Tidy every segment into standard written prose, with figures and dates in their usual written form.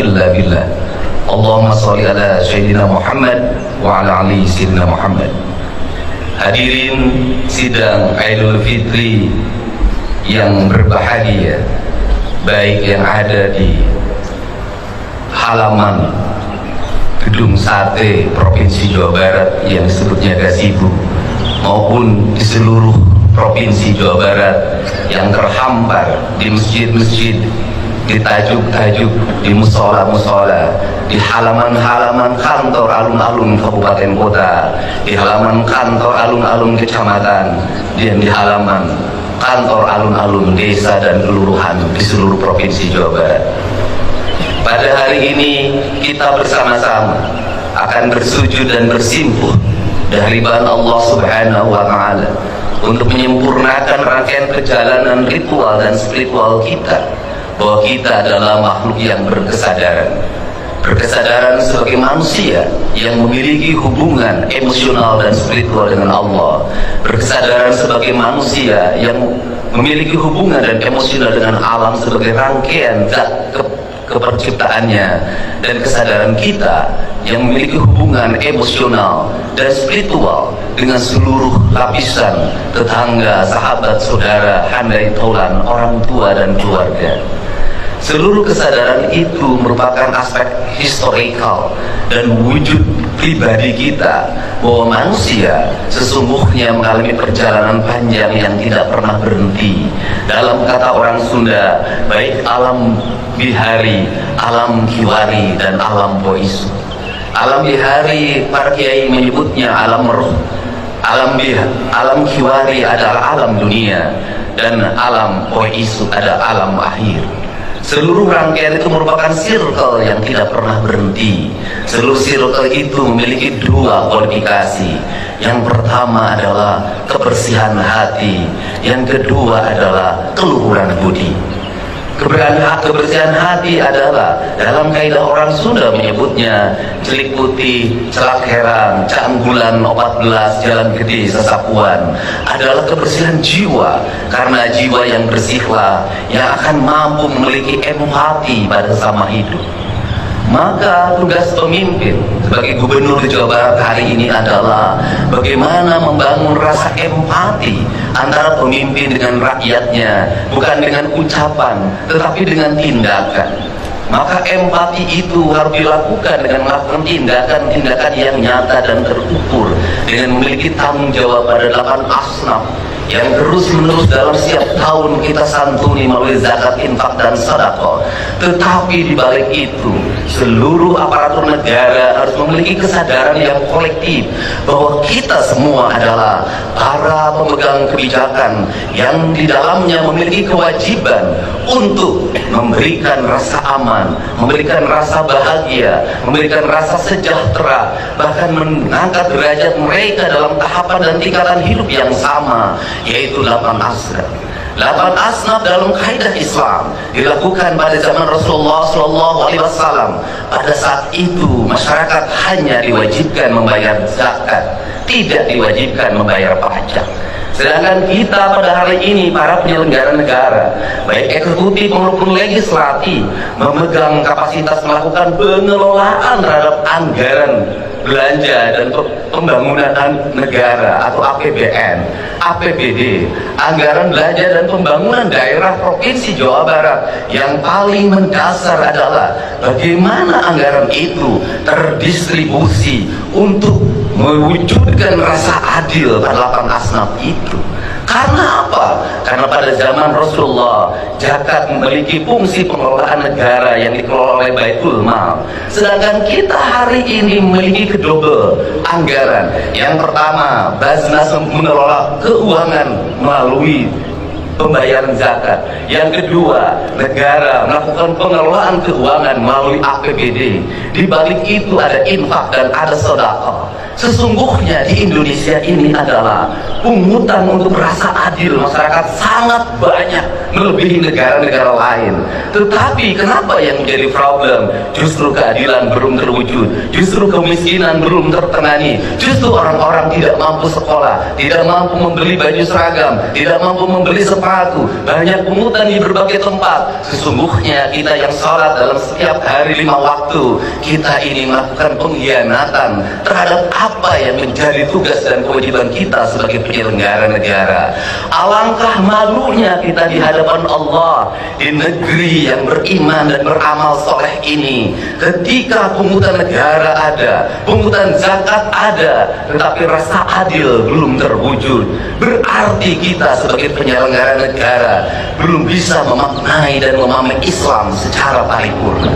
illa billah. Allahumma sholli ala Sayyidina Muhammad wa ala ali Sayyidina Muhammad. Hadirin sidang Idul Fitri yang berbahagia, baik yang ada di halaman Gedung Sate Provinsi Jawa Barat yang disebutnya Gazebo, maupun di seluruh Provinsi Jawa Barat yang terhampar di masjid-masjid, di tajuk-tajuk, di musola-musola, di halaman-halaman kantor alun-alun kabupaten kota, di halaman kantor alun-alun kecamatan, dan di halaman kantor alun-alun desa dan kelurahan di seluruh Provinsi Jawa Barat. Pada hari ini kita bersama-sama akan bersujud dan bersimpuh dari hadirat Allah Subhanahu wa Ta'ala untuk menyempurnakan rangkaian perjalanan ritual dan spiritual kita, bahwa kita adalah makhluk yang berkesadaran sebagai manusia yang memiliki hubungan emosional dan spiritual dengan Allah, berkesadaran sebagai manusia yang memiliki hubungan dan emosional dengan alam sebagai rangkaian zat keperciptaannya, dan kesadaran kita yang memiliki hubungan emosional dan spiritual dengan seluruh lapisan tetangga, sahabat, saudara, handai taulan, orang tua dan keluarga. Seluruh kesadaran itu merupakan aspek historikal dan wujud pribadi kita, bahwa manusia sesungguhnya mengalami perjalanan panjang yang tidak pernah berhenti. Dalam kata orang Sunda, baik alam bihari, alam kiwari, dan alam poisu. Alam bihari para kiai menyebutnya alam roh, alam kiwari adalah alam dunia, dan alam poisu adalah alam akhir. Seluruh rangkaian itu merupakan circle yang tidak pernah berhenti. Seluruh circle itu memiliki dua kualifikasi. Yang pertama adalah kebersihan hati, yang kedua adalah keluhuran budi. Kebersihan hati adalah, dalam kaidah orang Sunda menyebutnya celik putih, celak herang, canggulan, obat belas, jalan gede, sesapuan, adalah kebersihan jiwa. Karena jiwa yang bersihlah yang akan mampu memiliki empati pada sesama hidup. Maka tugas pemimpin sebagai gubernur Jawa Barat hari ini adalah bagaimana membangun rasa empati antara pemimpin dengan rakyatnya, bukan dengan ucapan tetapi dengan tindakan. Maka empati itu harus dilakukan dengan melakukan tindakan-tindakan yang nyata dan terukur, dengan memiliki tanggung jawab pada 8 asnaf yang terus-menerus dalam setiap tahun kita santuni melalui zakat, infak, dan sedekah. Tetapi di balik itu, seluruh aparatur negara harus memiliki kesadaran yang kolektif bahwa kita semua adalah para pemegang kebijakan yang di dalamnya memiliki kewajiban untuk memberikan rasa aman, memberikan rasa bahagia, memberikan rasa sejahtera, bahkan mengangkat derajat mereka dalam tahapan dan tingkatan hidup yang sama, yaitu 8 asnaf. 8 asnaf dalam kaidah Islam dilakukan pada zaman Rasulullah SAW. Pada saat itu masyarakat hanya diwajibkan membayar zakat, tidak diwajibkan membayar pajak. Sedangkan kita pada hari ini, para penyelenggara negara, baik eksekutif maupun legislatif, memegang kapasitas melakukan pengelolaan terhadap anggaran belanja dan pembangunan negara atau APBN, APBD, anggaran belanja dan pembangunan daerah Provinsi Jawa Barat. Yang paling mendasar adalah bagaimana anggaran itu terdistribusi untuk mewujudkan rasa adil pada 8 asnaf itu. Karena apa? Karena pada zaman Rasulullah, zakat memiliki fungsi pengelolaan negara yang dikelola oleh Baitul Mal. Sedangkan kita hari ini memiliki kedua anggaran. Yang pertama, Basnas mengelola keuangan melalui pembayaran zakat. Yang kedua, negara melakukan pengelolaan keuangan melalui APBD. Di balik itu ada infak dan ada sedekah. Sesungguhnya di Indonesia ini adalah pungutan untuk rasa adil masyarakat sangat banyak melebihi negara-negara lain. Tetapi kenapa yang menjadi problem? Justru keadilan belum terwujud, justru kemiskinan belum tertangani, justru orang-orang tidak mampu sekolah, tidak mampu membeli baju seragam, tidak mampu membeli sepatu sepatu, banyak pungutan di berbagai tempat. Sesungguhnya kita yang sholat dalam setiap hari 5 waktu, kita ini melakukan pengkhianatan terhadap apa yang menjadi tugas dan kewajiban kita sebagai penyelenggara negara. Alangkah malunya kita di hadapan Allah di negeri yang beriman dan beramal soleh ini, ketika pungutan negara ada, pungutan zakat ada, tetapi rasa adil belum terwujud. Berarti kita sebagai penyelenggara negara belum bisa memaknai dan memahami Islam secara paripurna.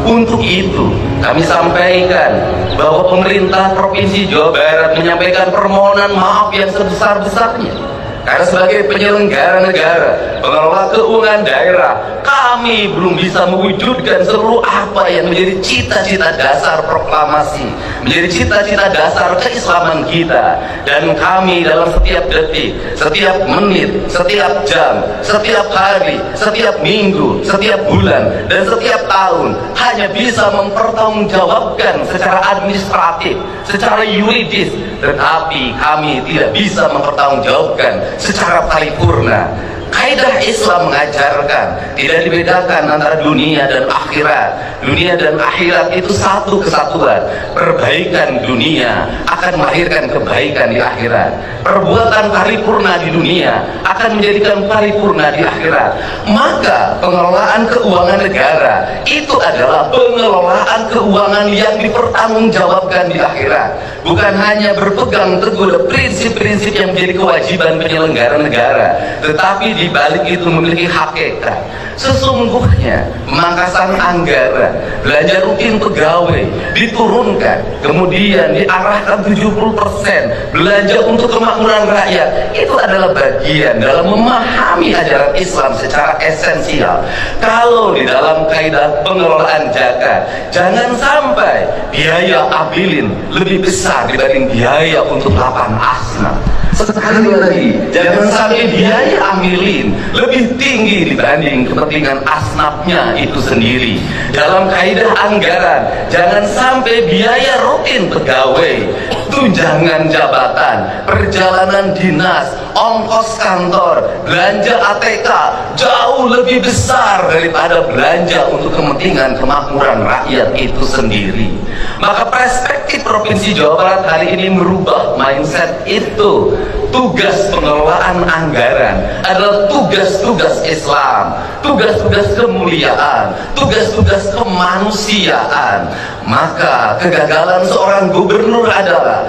Untuk itu, kami sampaikan bahwa pemerintah Provinsi Jawa Barat menyampaikan permohonan maaf yang sebesar-besarnya. Karena sebagai penyelenggara negara, pengelola keuangan daerah, kami belum bisa mewujudkan seluruh apa yang menjadi cita-cita dasar proklamasi, menjadi cita-cita dasar keislaman kita. Dan kami dalam setiap detik, setiap menit, setiap jam, setiap hari, setiap minggu, setiap bulan, dan setiap tahun hanya bisa mempertanggungjawabkan secara administratif, secara yuridis, tetapi kami tidak bisa mempertanggungjawabkan secara paripurna. Kaidah Islam mengajarkan tidak dibedakan antara dunia dan akhirat. Dunia dan akhirat itu satu kesatuan. Perbaikan dunia akan melahirkan kebaikan di akhirat. Perbuatan paripurna di dunia akan menjadikan paripurna di akhirat. Maka pengelolaan keuangan negara itu adalah pengelolaan keuangan yang dipertanggungjawabkan di akhirat. Bukan hanya berpegang teguh prinsip-prinsip yang menjadi kewajiban penyelenggara negara, tetapi di balik itu memiliki hakikat. Sesungguhnya pemangkasan anggaran, belanja rutin pegawai diturunkan, kemudian diarahkan 70% belanja untuk kemakmuran rakyat. Itu adalah bagian dalam memahami ajaran Islam secara esensial. Kalau di dalam kaidah pengelolaan zakat, jangan sampai biaya abilin lebih besar dibanding biaya untuk lapan asnaf. Sekali lagi, jangan sampai biaya amilin lebih tinggi dibanding kepentingan asnafnya itu sendiri. Dalam kaidah anggaran, jangan sampai biaya rutin pegawai, tunjangan jabatan, perjalanan dinas, ongkos kantor, belanja ATK jauh lebih besar daripada belanja untuk kepentingan kemakmuran rakyat itu sendiri. Maka perspektif Provinsi Jawa Barat hari ini merubah mindset itu. Tugas pengelolaan anggaran adalah tugas-tugas Islam, tugas-tugas kemuliaan, tugas-tugas kemanusiaan. Maka kegagalan seorang gubernur adalah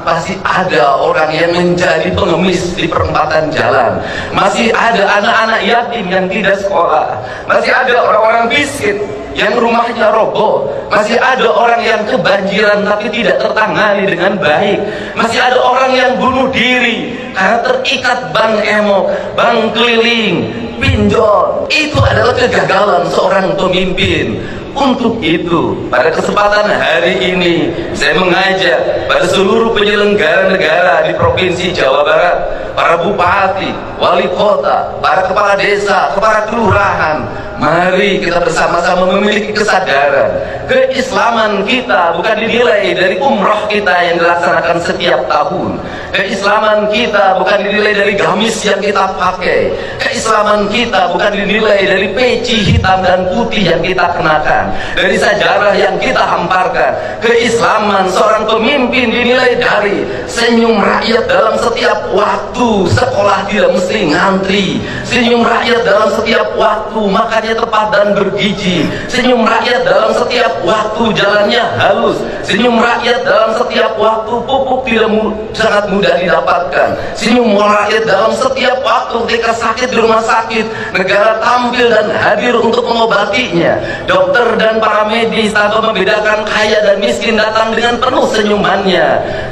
masih ada orang yang menjadi pengemis di perempatan jalan, masih ada anak-anak yatim yang tidak sekolah, masih ada orang-orang miskin yang rumahnya roboh, masih ada orang yang kebanjiran tapi tidak tertangani dengan baik, masih ada orang yang bunuh diri karena terikat bank emok, bank keliling, pinjol. Itu adalah kegagalan seorang pemimpin. Untuk itu, pada kesempatan hari ini saya mengajak pada seluruh penyelenggara negara di Provinsi Jawa Barat, para bupati, wali kota, para kepala desa, kepala kelurahan, mari kita bersama-sama memiliki kesadaran. Keislaman kita bukan dinilai dari umroh kita yang dilaksanakan setiap tahun. Keislaman kita bukan dinilai dari gamis yang kita pakai. Keislaman kita bukan dinilai dari peci hitam dan putih yang kita kenakan, dari sejarah yang kita hamparkan. Keislaman seorang pemimpin dinilai dari senyum rakyat dalam setiap waktu. Sekolah tidak mesti ngantri. Senyum rakyat dalam setiap waktu makannya tepat dan bergizi. Senyum rakyat dalam setiap waktu jalannya halus. Senyum rakyat dalam setiap waktu pupuk tidak sangat mudah didapatkan. Senyum rakyat dalam setiap waktu ketika sakit di rumah sakit, negara tampil dan hadir untuk mengobatinya. Dokter dan para medis tanpa membedakan kaya dan miskin datang dengan penuh senyumannya.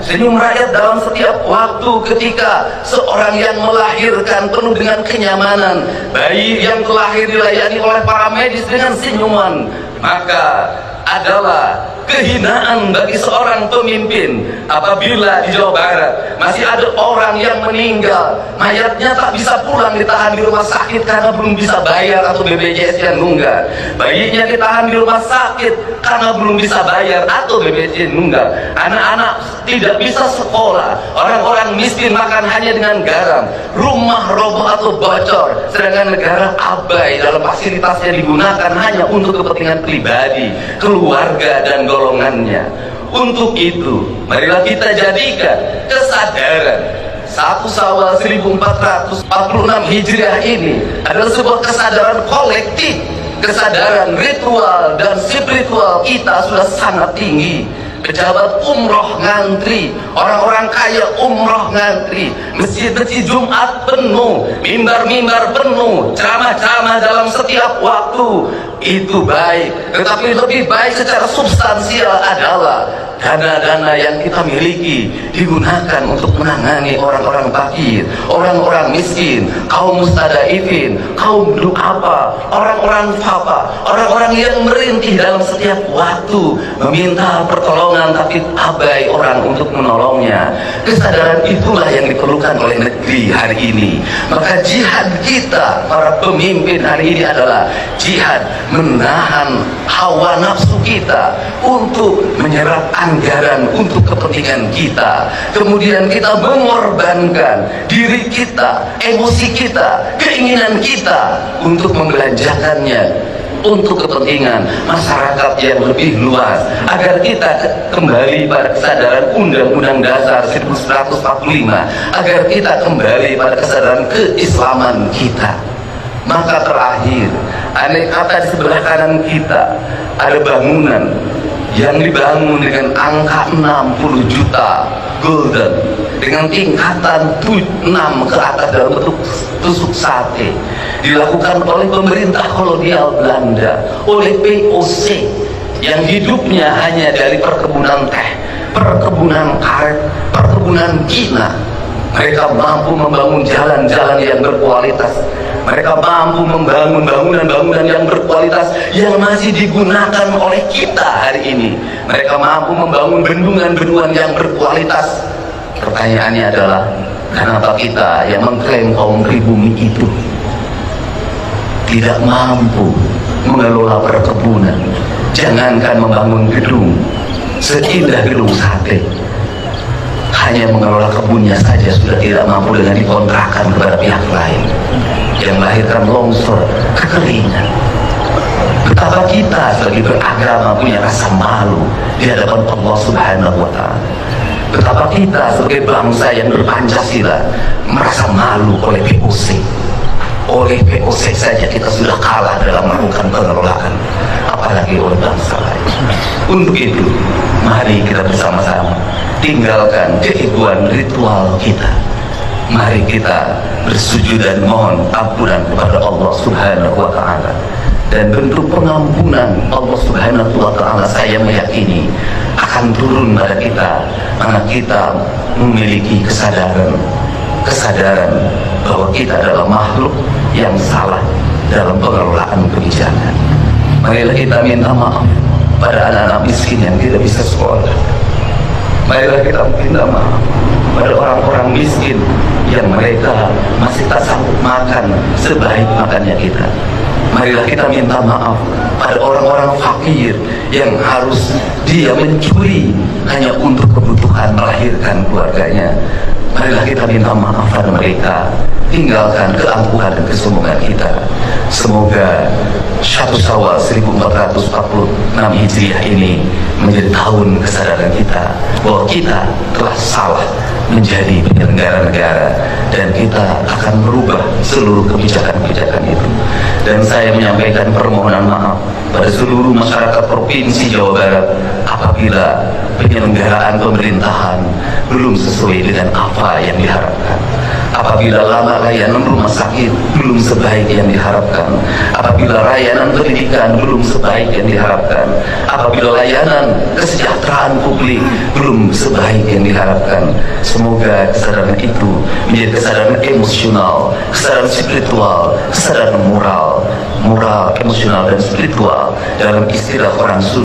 Senyum rakyat dalam setiap waktu ketika seorang yang melahirkan penuh dengan kenyamanan, bayi yang terlahir dilayani oleh para medis dengan senyuman. Maka adalah kehinaan bagi seorang pemimpin apabila di Jawa Barat masih ada orang yang meninggal, mayatnya tak bisa pulang, ditahan di rumah sakit karena belum bisa bayar atau BPJS yang nunggak. Bayinya ditahan di rumah sakit karena belum bisa bayar atau BPJS nunggak. Anak-anak tidak bisa sekolah, orang-orang miskin makan hanya dengan garam, rumah roboh atau bocor, sedangkan negara abai dalam fasilitasnya digunakan hanya untuk kepentingan pribadi, keluarga dan golongannya. Untuk itu, marilah kita jadikan kesadaran 1 Syawal 1446 Hijriah ini adalah sebuah kesadaran kolektif, kesadaran ritual dan spiritual kita sudah sangat tinggi. Pejabat umroh ngantri, orang-orang kaya umroh ngantri, masjid-masjid Jumat penuh, mimbar-mimbar penuh, ceramah-ceramah dalam setiap waktu. Itu baik, tetapi lebih baik secara substansial adalah dana-dana yang kita miliki digunakan untuk menangani orang-orang fakir, orang-orang miskin, kaum mustadafin, kaum du'afa, orang-orang fafa, orang-orang yang merintih dalam setiap waktu meminta pertolongan tapi abai orang untuk menolongnya. Kesadaran itulah yang diperlukan oleh negeri hari ini. Maka jihad kita para pemimpin hari ini adalah jihad menahan hawa nafsu kita untuk menyerap anggaran untuk kepentingan kita, kemudian kita mengorbankan diri kita, emosi kita, keinginan kita untuk membelanjakannya untuk kepentingan masyarakat yang lebih luas, agar kita kembali pada kesadaran Undang-Undang Dasar 1945, agar kita kembali pada kesadaran keislaman kita. Maka terakhir, aneh kata di sebelah kanan kita ada bangunan yang dibangun dengan angka 60 juta golden, dengan tingkatan 6 ke atas dalam bentuk tusuk sate, dilakukan oleh pemerintah kolonial Belanda, oleh POC yang hidupnya hanya dari perkebunan teh, perkebunan karet, perkebunan Cina. Mereka mampu membangun jalan-jalan yang berkualitas, mereka mampu membangun bangunan-bangunan yang berkualitas yang masih digunakan oleh kita hari ini. Mereka mampu membangun bendungan-bendungan yang berkualitas. Pertanyaannya adalah, kenapa kita yang mengklaim kaum pribumi itu tidak mampu mengelola perkebunan? Jangankan membangun gedung seindah gedung sate, hanya mengelola kebunnya saja sudah tidak mampu dengan dikontrakkan kepada pihak lain, yang melahirkan longsor, kekeringan. Betapa kita sebagai beragama punya rasa malu di hadapan Allah Subhanahu wa Ta'ala. Betapa kita sebagai bangsa yang berpancasila merasa malu oleh POC. Oleh POC saja kita sudah kalah dalam melakukan pengelolaan, apalagi oleh bangsa lain. Untuk itu, mari kita bersama-sama tinggalkan keegoan ritual kita. Mari kita bersujud dan mohon ampunan kepada Allah Subhanahu wa Ta'ala. Dan bentuk pengampunan Allah Subhanahu wa Ta'ala, saya meyakini akan turun pada kita karena kita memiliki kesadaran bahwa kita adalah makhluk yang salah dalam pengelolaan kebijakan. Marilah kita minta maaf pada anak-anak miskin yang tidak bisa sekolah. Marilah kita minta maaf pada orang-orang miskin yang mereka masih tak sanggup makan sebaik makannya kita. Marilah kita minta maaf pada orang-orang fakir yang harus dia mencuri hanya untuk kebutuhan melahirkan keluarganya. Marilah kita minta maaf pada mereka, tinggalkan keangkuhan dan kesombongan kita. Semoga 1 Syawal 1446 Hijriah ini menjadi tahun kesadaran kita bahwa kita telah salah menjadi penyelenggara negara, dan kita akan merubah seluruh kebijakan-kebijakan itu. Dan saya menyampaikan permohonan maaf pada seluruh masyarakat Provinsi Jawa Barat apabila penyelenggaraan pemerintahan belum sesuai dengan apa yang diharapkan, apabila lama layanan rumah sakit belum sebaik yang diharapkan, apabila layanan pendidikan belum sebaik yang diharapkan, apabila layanan kesejahteraan publik belum sebaik yang diharapkan. Semoga kesadaran itu menjadi kesadaran emosional, kesadaran spiritual, kesadaran moral, emosional dan spiritual dalam istilah orang